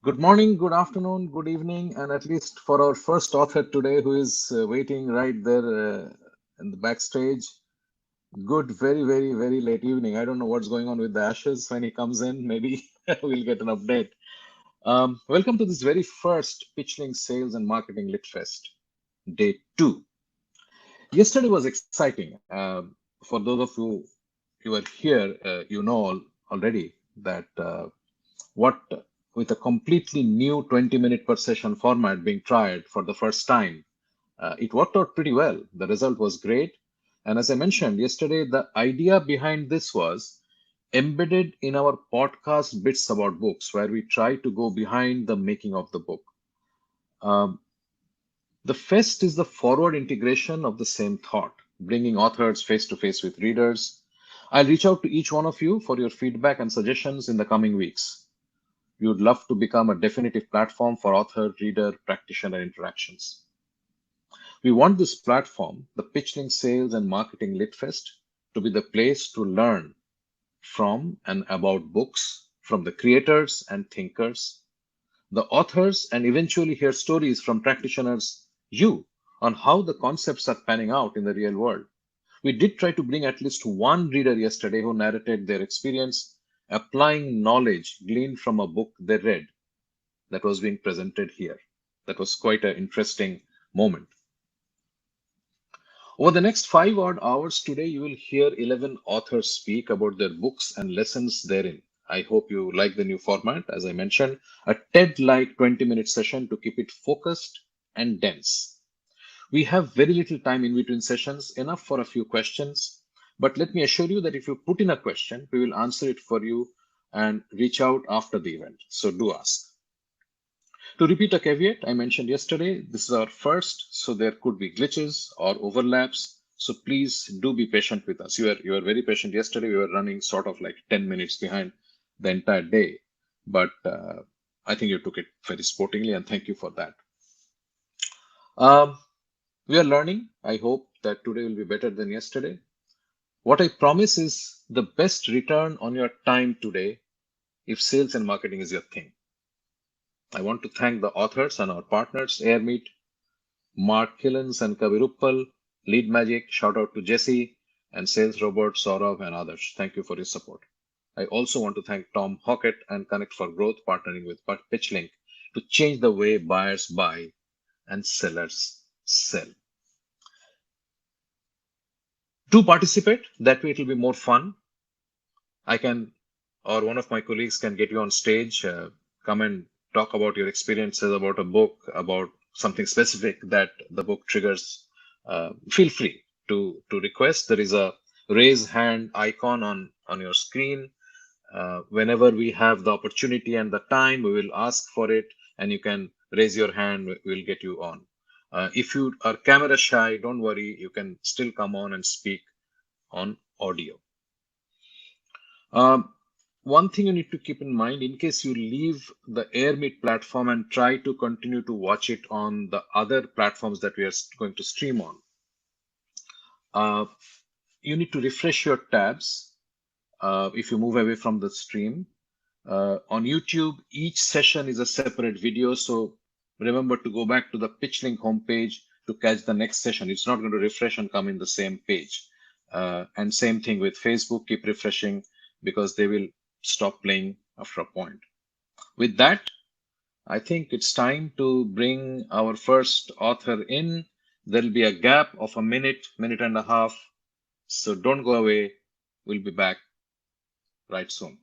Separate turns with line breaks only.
Good morning, good afternoon, good evening, and at least for our first author today who is waiting right there in the backstage, good, very late evening. I don't know what's going on with the ashes when he comes in. Maybe we'll get an update. Welcome to this very first PitchLink Sales and Marketing Lit Fest, day two. Yesterday was exciting. For those of you who were here, you know already that what with a completely new 20-minute per session format being tried for the first time, it worked out pretty well. The result was great. And as I mentioned yesterday, the idea behind this was embedded in our podcast Bits About Books, where we try to go behind the making of the book. Um, the Fest is the forward integration of the same thought, bringing authors face to face with readers. I'll reach out to each one of you for your feedback and suggestions in the coming weeks. We would love to become a definitive platform for author, reader, practitioner interactions. We want this platform, the PitchLink Sales and Marketing Litfest, to be the place to learn from and about books, from the creators and thinkers, the authors, and eventually hear stories from practitioners, you, on how the concepts are panning out in the real world. We did try to bring at least one reader yesterday who narrated their experience applying knowledge gleaned from a book they read that was being presented here. That was quite an interesting moment. Over the next 5 odd hours today, you will hear 11 authors speak about their books and lessons therein. I hope you like the new format. As I mentioned, a TED-like 20-minute session to keep it focused and dense. We have very little time in between sessions, enough for a few questions. But let me assure you that if you put in a question, we will answer it for you and reach out after the event. So do ask. To repeat a caveat I mentioned yesterday, this is our first, so there could be glitches or overlaps. So please do be patient with us. You were very patient yesterday. We were running sort of like 10 minutes behind the entire day, but I think you took it very sportingly, and thank you for that. Um, we are learning. I hope that today will be better than yesterday. What I promise is the best return on your time today if sales and marketing is your thing. I want to thank the authors and our partners, Airmeet, Mark Killens and Kaviruppal, Lead Magic, shout out to Jesse, and Sales Robot, Saurav, and others. Thank you for your support. I also want to thank Tom Hockett and Connect for Growth, partnering with PitchLink to change the way buyers buy and sellers sell. To participate, that way it will be more fun. I can, or one of my colleagues can get you on stage, come and talk about your experiences about a book, about something specific that the book triggers. Feel free to request. There is a raise hand icon on your screen. Whenever we have the opportunity and the time, we will ask for it, and you can raise your hand. We'll get you on. If you are camera shy, don't worry. You can still come on and speak on audio. One thing you need to keep in mind in case you leave the Airmeet platform and try to continue to watch it on the other platforms that we are going to stream on, you need to refresh your tabs if you move away from the stream. On YouTube, each session is a separate video, so remember to go back to the PitchLink homepage to catch the next session. It's not going to refresh and come in the same page. And same thing with Facebook, keep refreshing because they will stop playing after a point. With that, I think it's time to bring our first author in. There'll be a gap of a minute, minute and a half. So don't go away. We'll be back right soon.